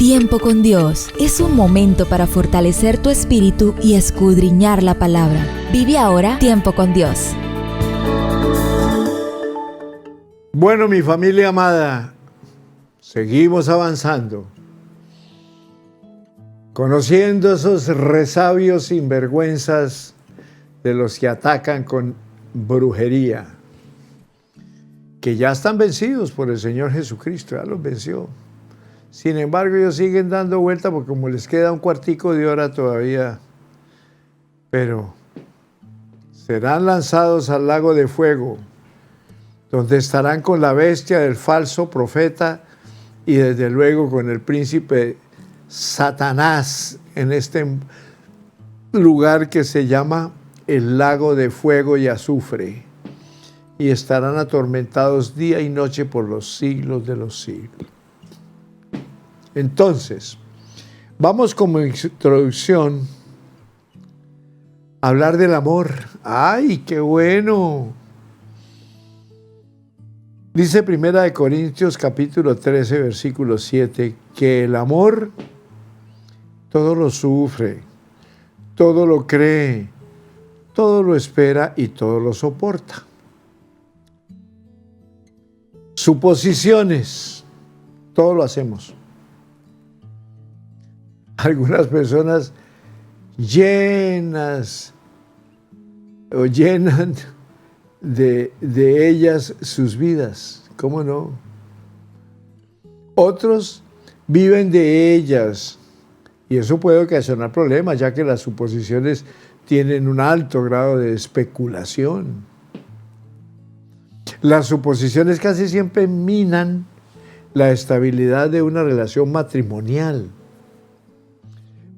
Tiempo con Dios es un momento para fortalecer tu espíritu y escudriñar la palabra. Vive ahora Tiempo con Dios. Bueno, mi familia amada, seguimos avanzando, conociendo esos resabios sinvergüenzas de los que atacan con brujería, que ya están vencidos por el Señor Jesucristo, ya los venció. Sin embargo, ellos siguen dando vuelta porque como les queda un cuartico de hora todavía, pero serán lanzados al lago de fuego, donde estarán con la bestia del falso profeta y desde luego con el príncipe Satanás en este lugar que se llama el lago de fuego y azufre, y estarán atormentados día y noche por los siglos de los siglos. Entonces, vamos como introducción a hablar del amor. ¡Ay, qué bueno! Dice 1 Corintios capítulo 13, versículo 7, que el amor todo lo sufre, todo lo cree, todo lo espera y todo lo soporta. Suposiciones, todo lo hacemos. Algunas personas llenan de ellas sus vidas, ¿cómo no? Otros viven de ellas y eso puede ocasionar problemas, ya que las suposiciones tienen un alto grado de especulación. Las suposiciones casi siempre minan la estabilidad de una relación matrimonial.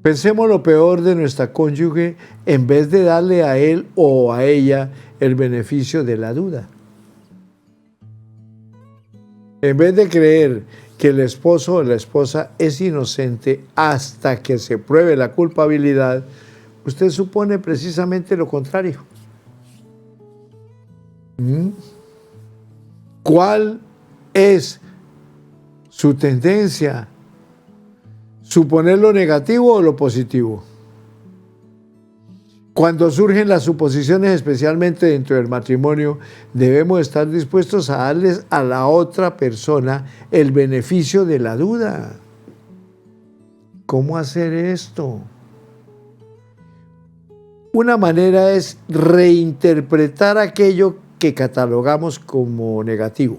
Pensemos lo peor de nuestra cónyuge en vez de darle a él o a ella el beneficio de la duda. En vez de creer que el esposo o la esposa es inocente hasta que se pruebe la culpabilidad, usted supone precisamente lo contrario. ¿Cuál es su tendencia? ¿Suponer lo negativo o lo positivo? Cuando surgen las suposiciones, especialmente dentro del matrimonio, debemos estar dispuestos a darles a la otra persona el beneficio de la duda. ¿Cómo hacer esto? Una manera es reinterpretar aquello que catalogamos como negativo.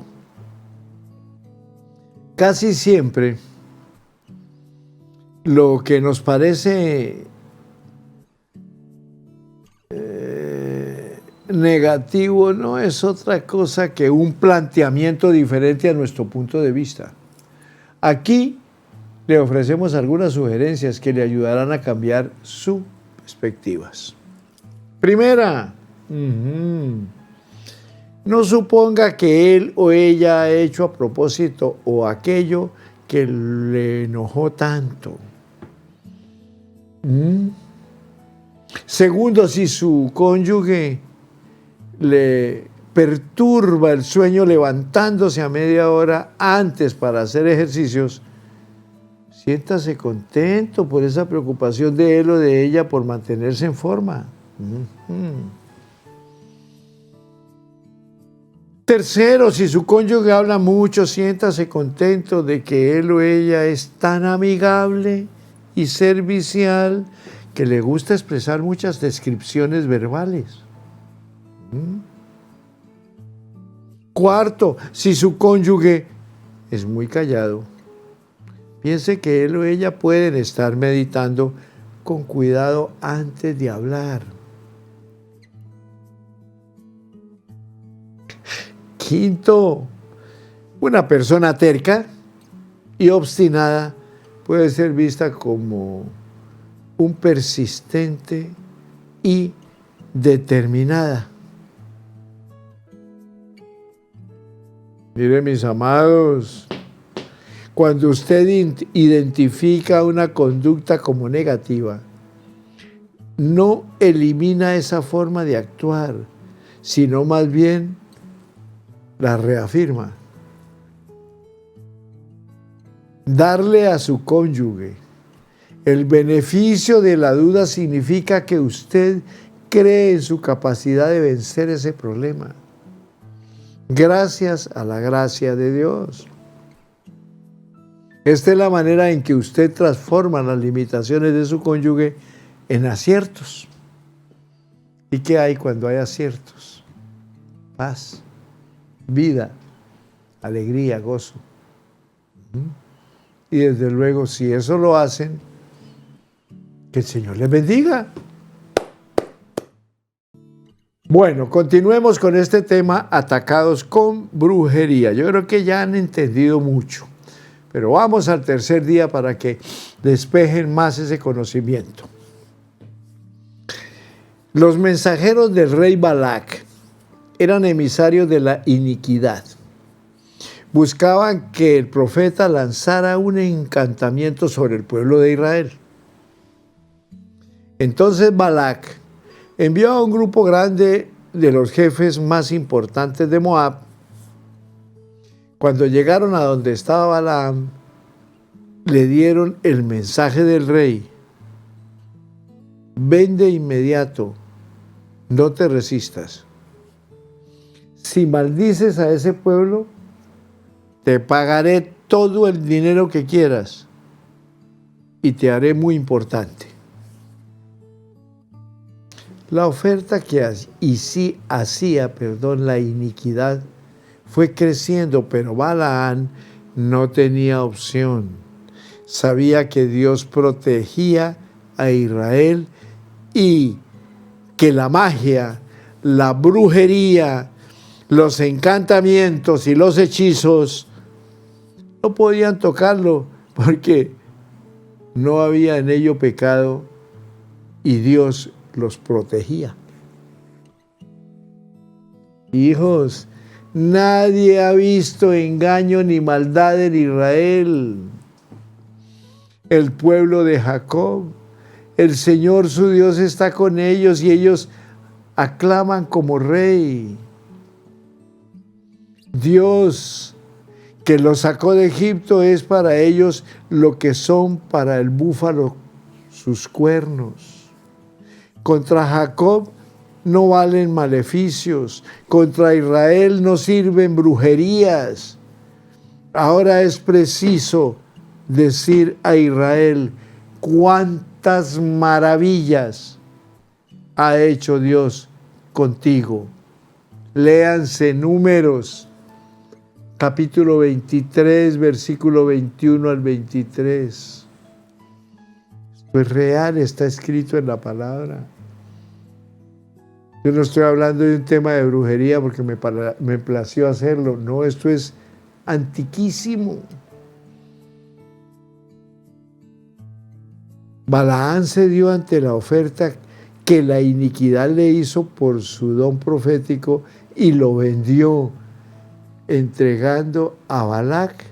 Casi siempre, lo que nos parece negativo no es otra cosa que un planteamiento diferente a nuestro punto de vista. Aquí le ofrecemos algunas sugerencias que le ayudarán a cambiar sus perspectivas. Primera, no suponga que él o ella ha hecho a propósito o aquello que le enojó tanto. Segundo, si su cónyuge le perturba el sueño levantándose a media hora antes para hacer ejercicios, siéntase contento por esa preocupación de él o de ella por mantenerse en forma. Tercero, si su cónyuge habla mucho, siéntase contento de que él o ella es tan amigable y servicial que le gusta expresar muchas descripciones verbales. Cuarto, si su cónyuge es muy callado, piense que él o ella pueden estar meditando con cuidado antes de hablar. Quinto, una persona terca y obstinada puede ser vista como un persistente y determinada. Miren, mis amados, cuando usted identifica una conducta como negativa, no elimina esa forma de actuar, sino más bien la reafirma. darle a su cónyuge el beneficio de la duda significa que usted cree en su capacidad de vencer ese problema. Gracias a la gracia de Dios. Esta es la manera en que usted transforma las limitaciones de su cónyuge en aciertos. ¿Y qué hay cuando hay aciertos? Paz, vida, alegría, gozo. Y desde luego, si eso lo hacen, que el Señor les bendiga. Bueno, continuemos con este tema, atacados con brujería. Yo creo que ya han entendido mucho, pero vamos al tercer día para que despejen más ese conocimiento. Los mensajeros del rey Balac eran emisarios de la iniquidad. Buscaban que el profeta lanzara un encantamiento sobre el pueblo de Israel. Entonces Balac envió a un grupo grande de los jefes más importantes de Moab. Cuando llegaron a donde estaba Balaam, le dieron el mensaje del rey: ven de inmediato, no te resistas. Si maldices a ese pueblo, te pagaré todo el dinero que quieras y te haré muy importante. La oferta que hacía la iniquidad fue creciendo, pero Balaam no tenía opción. Sabía que Dios protegía a Israel y que la magia, la brujería, los encantamientos y los hechizos no podían tocarlo porque no había en ello pecado y Dios los protegía. Hijos, nadie ha visto engaño ni maldad en Israel. El pueblo de Jacob, el Señor su Dios está con ellos y ellos aclaman como rey. Dios que los sacó de Egipto es para ellos lo que son para el búfalo sus cuernos. Contra Jacob no valen maleficios, contra Israel no sirven brujerías. Ahora es preciso decir a Israel cuántas maravillas ha hecho Dios contigo. Léanse Números, capítulo 23, versículo 21 al 23. Esto es real, está escrito en la palabra. Yo no estoy hablando de un tema de brujería porque me plació hacerlo. No, esto es antiquísimo. Balaam se dio ante la oferta que la iniquidad le hizo por su don profético y lo vendió, entregando a Balac,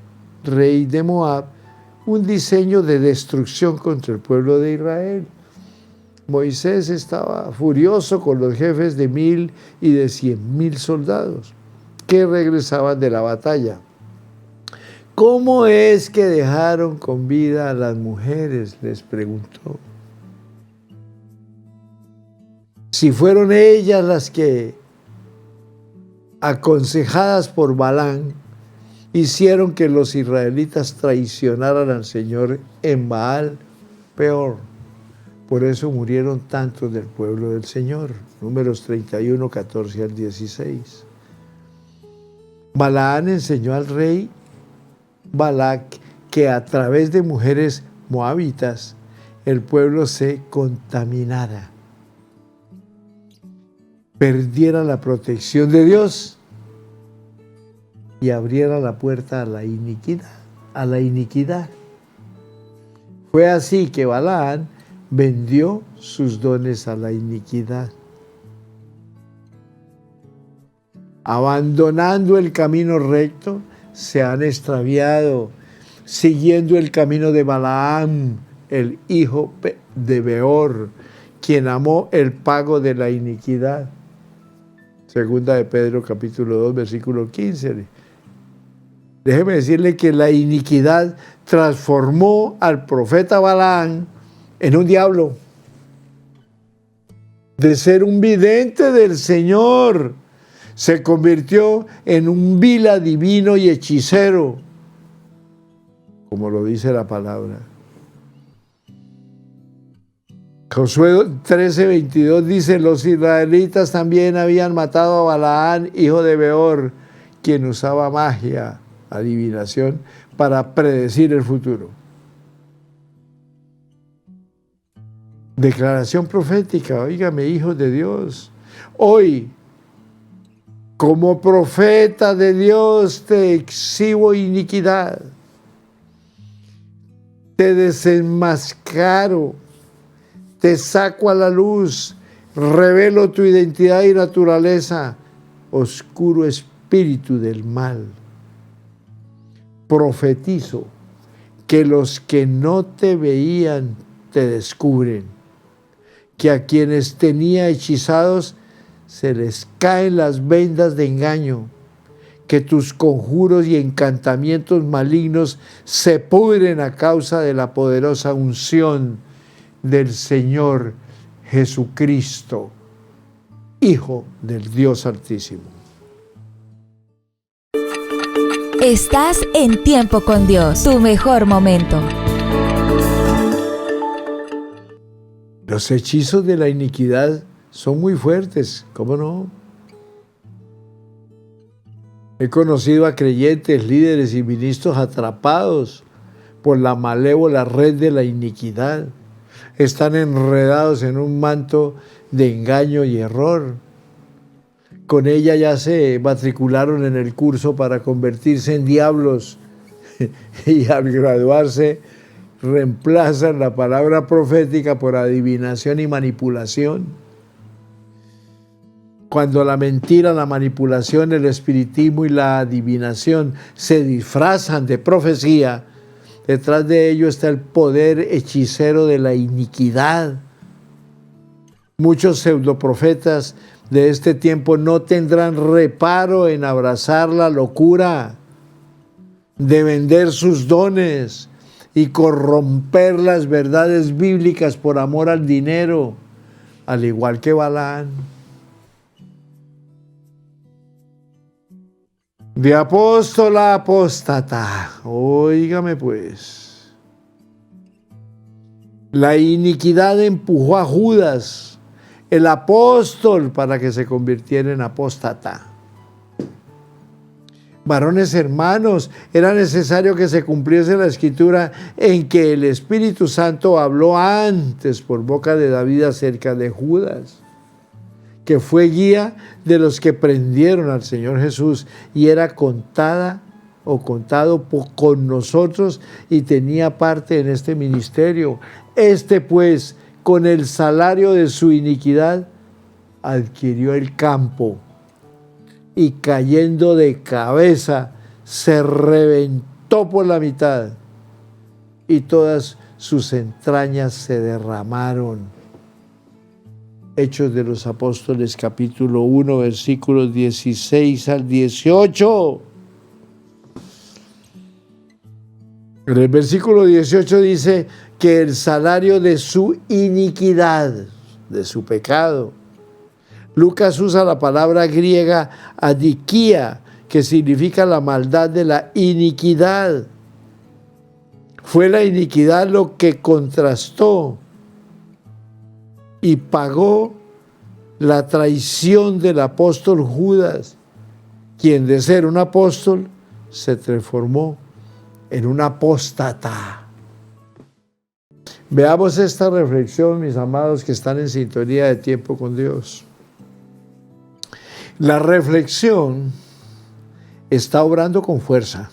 rey de Moab, un diseño de destrucción contra el pueblo de Israel. Moisés estaba furioso con los jefes de 1,000 y de 100,000 soldados que regresaban de la batalla. ¿Cómo es que dejaron con vida a las mujeres?, les preguntó. Si fueron ellas las que, aconsejadas por Balaam, hicieron que los israelitas traicionaran al Señor en Baal Peor. Por eso murieron tantos del pueblo del Señor. Números 31, 14 al 16. Balaam enseñó al rey Balac que a través de mujeres moabitas el pueblo se contaminara, perdiera la protección de Dios y abriera la puerta a la iniquidad. Fue así que Balaam vendió sus dones a la iniquidad. Abandonando el camino recto, se han extraviado, siguiendo el camino de Balaam, el hijo de Beor, quien amó el pago de la iniquidad. Segunda de Pedro, capítulo 2, versículo 15. Déjeme decirle que la iniquidad transformó al profeta Balaam en un diablo. De ser un vidente del Señor, se convirtió en un vil adivino y hechicero, como lo dice la palabra. Josué 13:22 dice: los israelitas también habían matado a Balaam, hijo de Beor, quien usaba magia, adivinación, para predecir el futuro. Declaración profética, óigame, hijos de Dios. Hoy, como profeta de Dios, te exhibo iniquidad, te desenmascaro, te saco a la luz, revelo tu identidad y naturaleza, oscuro espíritu del mal. Profetizo que los que no te veían te descubren, que a quienes tenía hechizados se les caen las vendas de engaño, que tus conjuros y encantamientos malignos se pudren a causa de la poderosa unción del Señor Jesucristo, Hijo del Dios Altísimo. Estás en Tiempo con Dios, tu mejor momento. Los hechizos de la iniquidad son muy fuertes, ¿cómo no? He conocido a creyentes, líderes y ministros atrapados por la malévola red de la iniquidad. Están enredados en un manto de engaño y error. Con ella ya se matricularon en el curso para convertirse en diablos y al graduarse reemplazan la palabra profética por adivinación y manipulación. Cuando la mentira, la manipulación, el espiritismo y la adivinación se disfrazan de profecía, detrás de ello está el poder hechicero de la iniquidad. Muchos pseudoprofetas de este tiempo no tendrán reparo en abrazar la locura de vender sus dones y corromper las verdades bíblicas por amor al dinero, al igual que Balaam. De apóstol a apóstata, óigame pues. La iniquidad empujó a Judas, el apóstol, para que se convirtiera en apóstata. Varones hermanos, era necesario que se cumpliese la escritura en que el Espíritu Santo habló antes por boca de David acerca de Judas, que fue guía de los que prendieron al Señor Jesús y era contado con nosotros y tenía parte en este ministerio. Este pues, con el salario de su iniquidad, adquirió el campo y cayendo de cabeza se reventó por la mitad y todas sus entrañas se derramaron. Hechos de los Apóstoles, capítulo 1, versículos 16 al 18. En el versículo 18 dice que el salario de su iniquidad, de su pecado. Lucas usa la palabra griega adikia, que significa la maldad de la iniquidad. Fue la iniquidad lo que contrastó y pagó la traición del apóstol Judas, quien de ser un apóstol se transformó en un apóstata. Veamos esta reflexión, mis amados que están en sintonía de Tiempo con Dios. La reflexión está obrando con fuerza.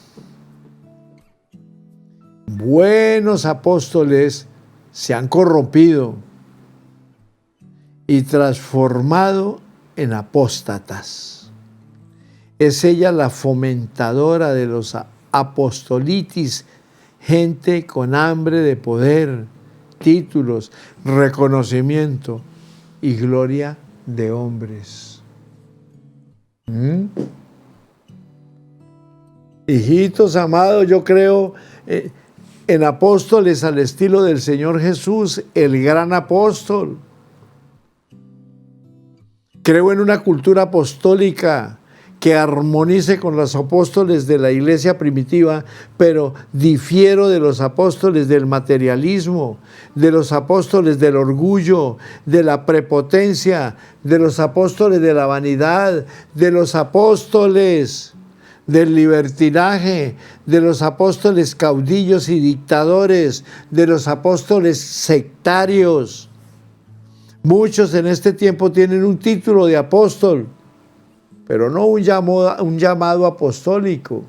Buenos apóstoles se han corrompido y transformado en apóstatas. Es ella la fomentadora de los apostolitis, gente con hambre de poder, títulos, reconocimiento y gloria de hombres. Hijitos amados, yo creo en apóstoles al estilo del Señor Jesús, el gran apóstol. Creo en una cultura apostólica que armonice con los apóstoles de la iglesia primitiva, pero difiero de los apóstoles del materialismo, de los apóstoles del orgullo, de la prepotencia, de los apóstoles de la vanidad, de los apóstoles del libertinaje, de los apóstoles caudillos y dictadores, de los apóstoles sectarios. Muchos en este tiempo tienen un título de apóstol, pero no un llamado apostólico.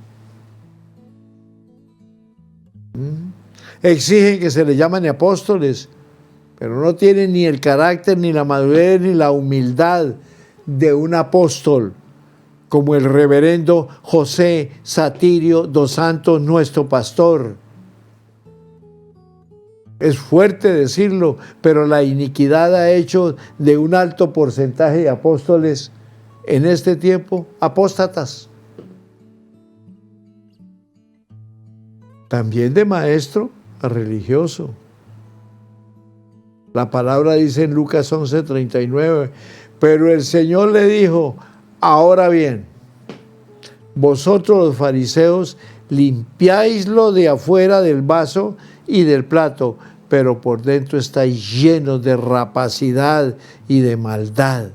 Exigen que se les llamen apóstoles, pero no tienen ni el carácter, ni la madurez, ni la humildad de un apóstol, como el reverendo José Satirio dos Santos, nuestro pastor. Es fuerte decirlo, pero la iniquidad ha hecho de un alto porcentaje de apóstoles en este tiempo apóstatas. También de maestro a religioso. La palabra dice en Lucas 11:39, pero el Señor le dijo: ahora bien, vosotros los fariseos limpiáis lo de afuera del vaso y del plato, pero por dentro estáis llenos de rapacidad y de maldad.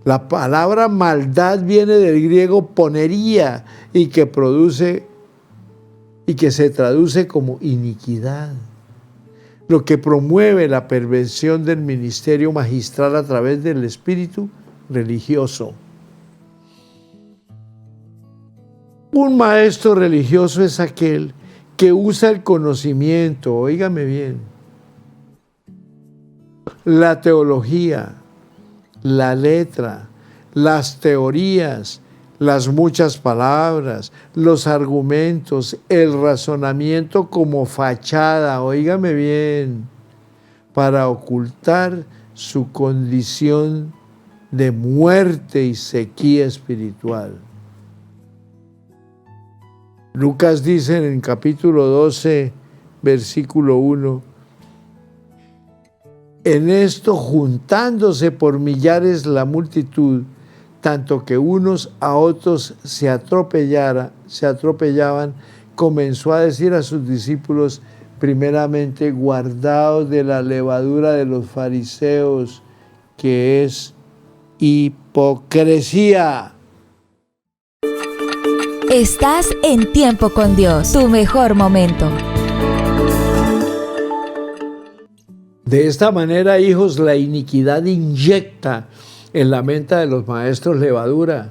La palabra maldad viene del griego ponería y que se traduce como iniquidad, lo que promueve la perversión del ministerio magistral a través del espíritu religioso. Un maestro religioso es aquel que usa el conocimiento, óigame bien, la teología, la letra, las teorías, las muchas palabras, los argumentos, el razonamiento como fachada, óigame bien, para ocultar su condición de muerte y sequía espiritual. Lucas dice en el capítulo 12, versículo 1, en esto juntándose por millares la multitud, tanto que unos a otros se atropellaban, comenzó a decir a sus discípulos, primeramente, guardaos de la levadura de los fariseos, que es hipocresía. Estás en Tiempo con Dios, tu mejor momento. De esta manera, hijos, la iniquidad inyecta en la mente de los maestros levadura.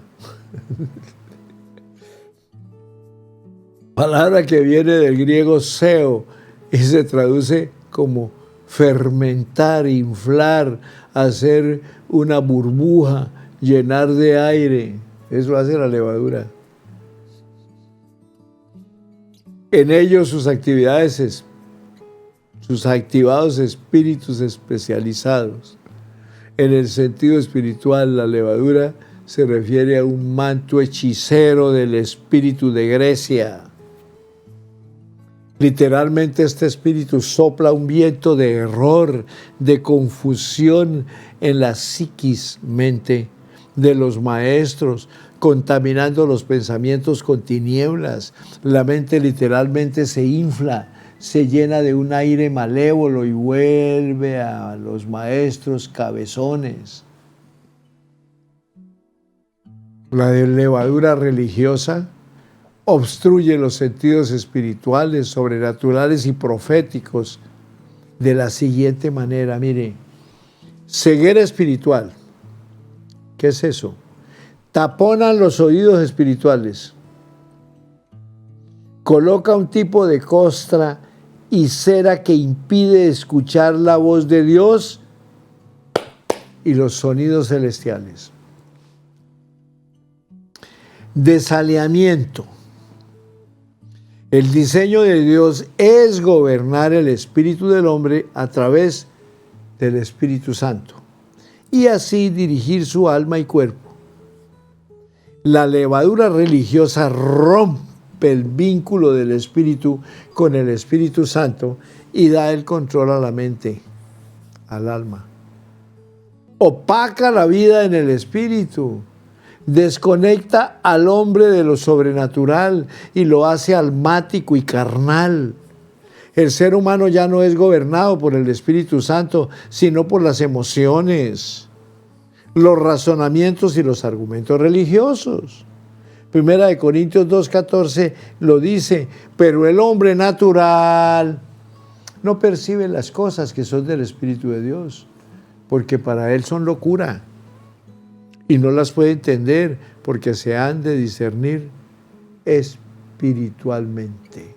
Palabra que viene del griego seo y se traduce como fermentar, inflar, hacer una burbuja, llenar de aire. Eso hace la levadura. En ellos sus activados espíritus especializados. En el sentido espiritual, la levadura se refiere a un manto hechicero del espíritu de Grecia. Literalmente este espíritu sopla un viento de error, de confusión en la psiquis, mente de los maestros, contaminando los pensamientos con tinieblas. La mente literalmente se infla, se llena de un aire malévolo y vuelve a los maestros cabezones. La levadura religiosa obstruye los sentidos espirituales, sobrenaturales y proféticos de la siguiente manera. Mire, ceguera espiritual. ¿Qué es eso? Taponan los oídos espirituales. Coloca un tipo de costra y cera que impide escuchar la voz de Dios y los sonidos celestiales. Desalineamiento. El diseño de Dios es gobernar el espíritu del hombre a través del Espíritu Santo y así dirigir su alma y cuerpo. La levadura religiosa rompe el vínculo del Espíritu con el Espíritu Santo y da el control a la mente, al alma. Opaca la vida en el Espíritu, desconecta al hombre de lo sobrenatural y lo hace almático y carnal. El ser humano ya no es gobernado por el Espíritu Santo, sino por las emociones, los razonamientos y los argumentos religiosos. Primera de Corintios 2:14 lo dice, pero el hombre natural no percibe las cosas que son del Espíritu de Dios, porque para él son locura, y no las puede entender, porque se han de discernir espiritualmente.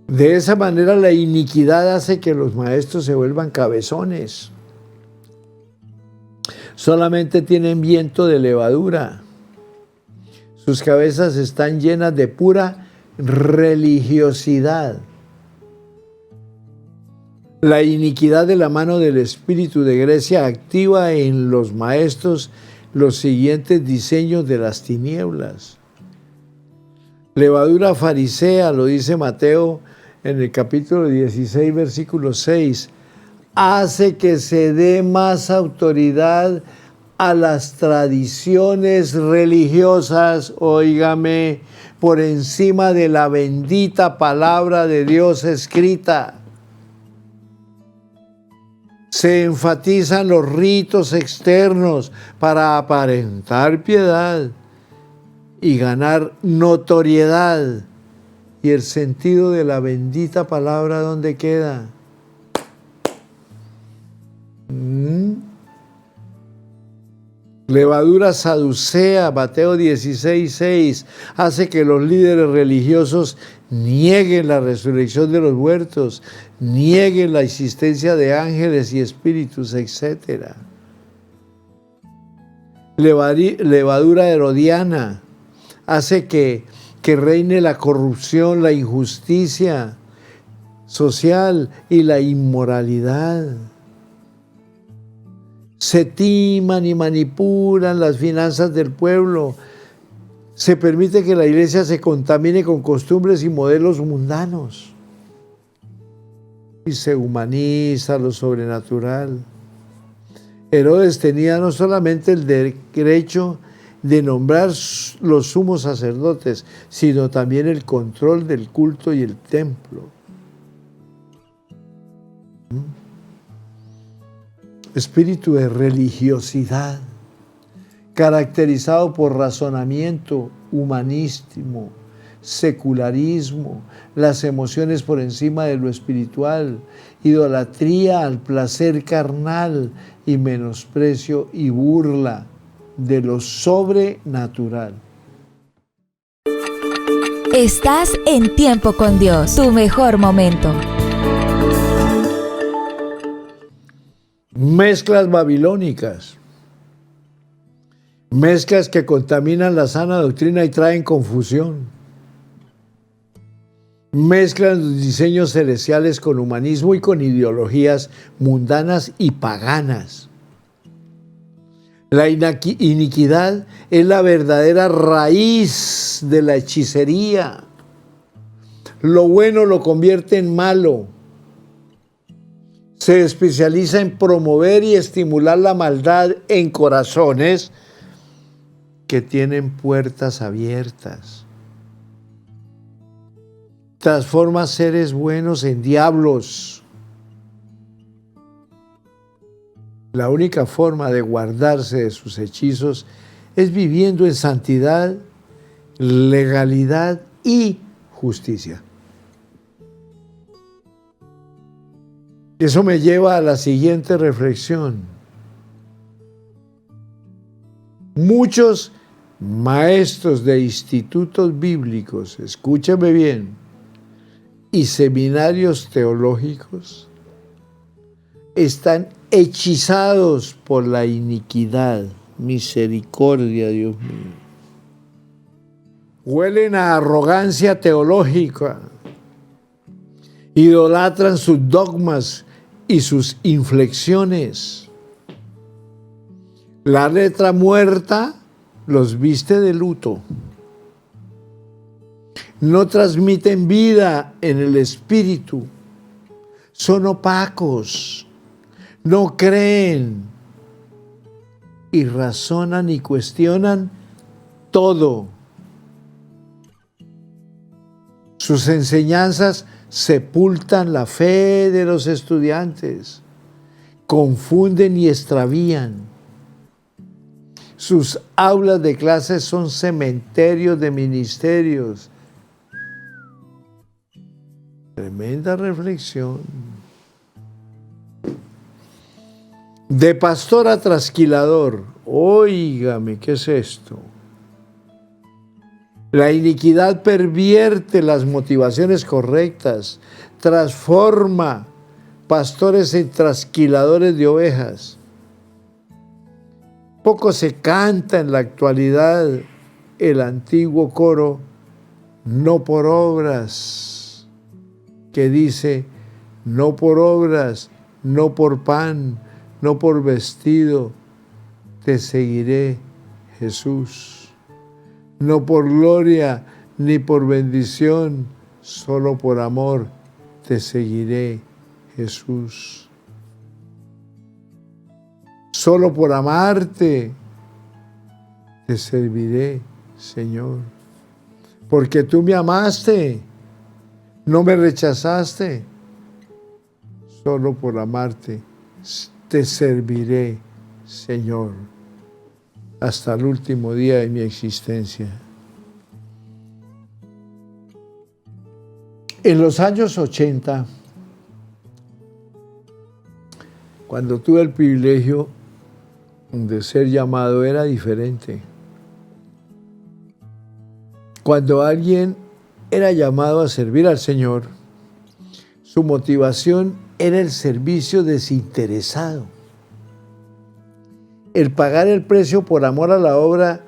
De esa manera la iniquidad hace que los maestros se vuelvan cabezones. Solamente tienen viento de levadura. Sus cabezas están llenas de pura religiosidad. La iniquidad de la mano del espíritu de Grecia activa en los maestros los siguientes diseños de las tinieblas. Levadura farisea, lo dice Mateo en el capítulo 16, versículo 6, hace que se dé más autoridad a las tradiciones religiosas, óigame, por encima de la bendita palabra de Dios escrita. Se enfatizan los ritos externos para aparentar piedad y ganar notoriedad. ¿Y el sentido de la bendita palabra dónde queda? Levadura saducea, Mateo 16:6, hace que los líderes religiosos nieguen la resurrección de los muertos, nieguen la existencia de ángeles y espíritus, etc. Levadura herodiana hace que reine la corrupción, la injusticia social y la inmoralidad. Se timan y manipulan las finanzas del pueblo. Se permite que la iglesia se contamine con costumbres y modelos mundanos. Y se humaniza lo sobrenatural. Herodes tenía no solamente el derecho de nombrar los sumos sacerdotes, sino también el control del culto y el templo. Espíritu de religiosidad, caracterizado por razonamiento, humanismo, secularismo, las emociones por encima de lo espiritual, idolatría al placer carnal y menosprecio y burla de lo sobrenatural. Estás en Tiempo con Dios, tu mejor momento. Mezclas babilónicas, mezclas que contaminan la sana doctrina y traen confusión. Mezclan los diseños celestiales con humanismo y con ideologías mundanas y paganas. La iniquidad es la verdadera raíz de la hechicería. Lo bueno lo convierte en malo. Se especializa en promover y estimular la maldad en corazones que tienen puertas abiertas. Transforma seres buenos en diablos. La única forma de guardarse de sus hechizos es viviendo en santidad, legalidad y justicia. Eso me lleva a la siguiente reflexión. Muchos maestros de institutos bíblicos, escúchame bien, y seminarios teológicos están hechizados por la iniquidad. Misericordia, Dios mío. Huelen a arrogancia teológica. Idolatran sus dogmas y sus inflexiones. La letra muerta los viste de luto. No transmiten vida en el espíritu. Son opacos. No creen. Y razonan y cuestionan todo. Sus enseñanzas sepultan la fe de los estudiantes. Confunden y extravían. Sus aulas de clases son cementerios de ministerios. Tremenda reflexión. De pastor a trasquilador. Óigame, ¿qué es esto? La iniquidad pervierte las motivaciones correctas, transforma pastores en trasquiladores de ovejas. Poco se canta en la actualidad el antiguo coro, no por obras, que dice, no por obras, no por pan, no por vestido, te seguiré, Jesús. No por gloria ni por bendición, solo por amor te seguiré, Jesús. Solo por amarte te serviré, Señor. Porque tú me amaste, no me rechazaste. Solo por amarte te serviré, Señor, hasta el último día de mi existencia. En los años 80, cuando tuve el privilegio de ser llamado, era diferente. Cuando alguien era llamado a servir al Señor, su motivación era el servicio desinteresado. El pagar el precio por amor a la obra,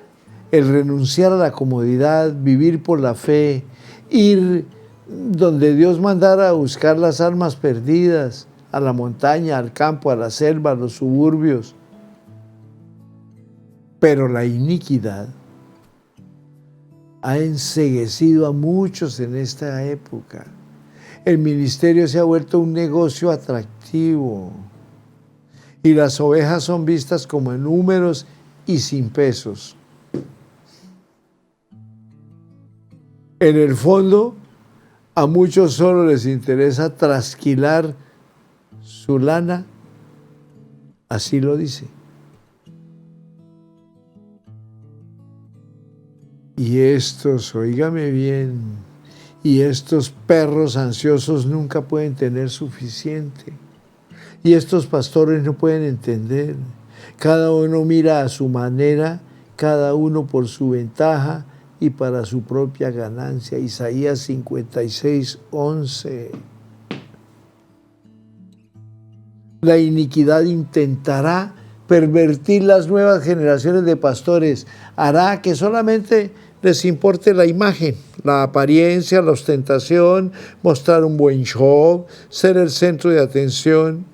el renunciar a la comodidad, vivir por la fe, ir donde Dios mandara a buscar las almas perdidas, a la montaña, al campo, a la selva, a los suburbios. Pero la iniquidad ha enceguecido a muchos en esta época. El ministerio se ha vuelto un negocio atractivo y las ovejas son vistas como en números y sin pesos. En el fondo, a muchos solo les interesa trasquilar su lana, así lo dice. Y estos, oígame bien, y estos perros ansiosos nunca pueden tener suficiente. Y estos pastores no pueden entender. Cada uno mira a su manera, cada uno por su ventaja y para su propia ganancia. Isaías 56, 11. La iniquidad intentará pervertir las nuevas generaciones de pastores. Hará que solamente les importe la imagen, la apariencia, la ostentación, mostrar un buen show, ser el centro de atención.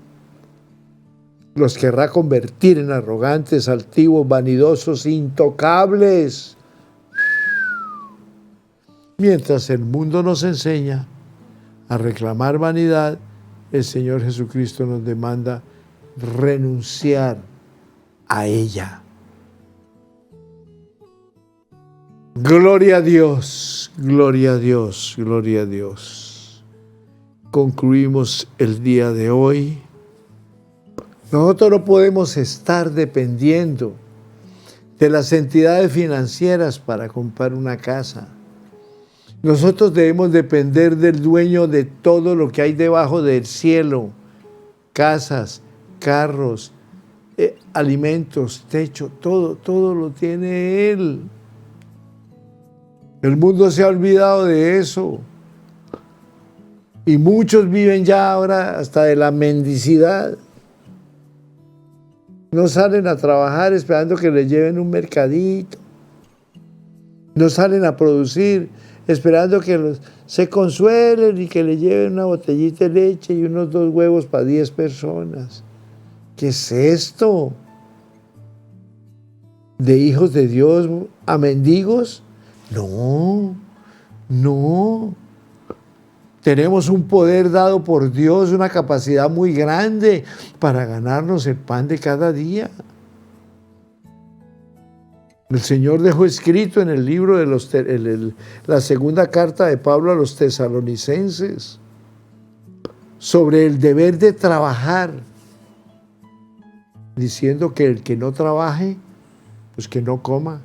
Los querrá convertir en arrogantes, altivos, vanidosos, intocables. Mientras el mundo nos enseña a reclamar vanidad, el Señor Jesucristo nos demanda renunciar a ella. Gloria a Dios, gloria a Dios, gloria a Dios. Concluimos el día de hoy. Nosotros no podemos estar dependiendo de las entidades financieras para comprar una casa. Nosotros debemos depender del dueño de todo lo que hay debajo del cielo: casas, carros, alimentos, techo, todo lo tiene Él. El mundo se ha olvidado de eso. Y muchos viven ya ahora hasta de la mendicidad. No salen a trabajar esperando que les lleven un mercadito. No salen a producir esperando que se consuelen y que le lleven una botellita de leche y unos 2 huevos para 10 personas. ¿Qué es esto? de hijos de Dios a mendigos? No, no. Tenemos un poder dado por Dios, una capacidad muy grande para ganarnos el pan de cada día. El Señor dejó escrito en el libro de la segunda carta de Pablo a los tesalonicenses sobre el deber de trabajar, diciendo que el que no trabaje, pues que no coma.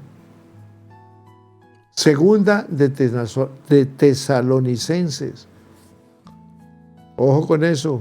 Segunda de Tesalonicenses. Ojo con eso.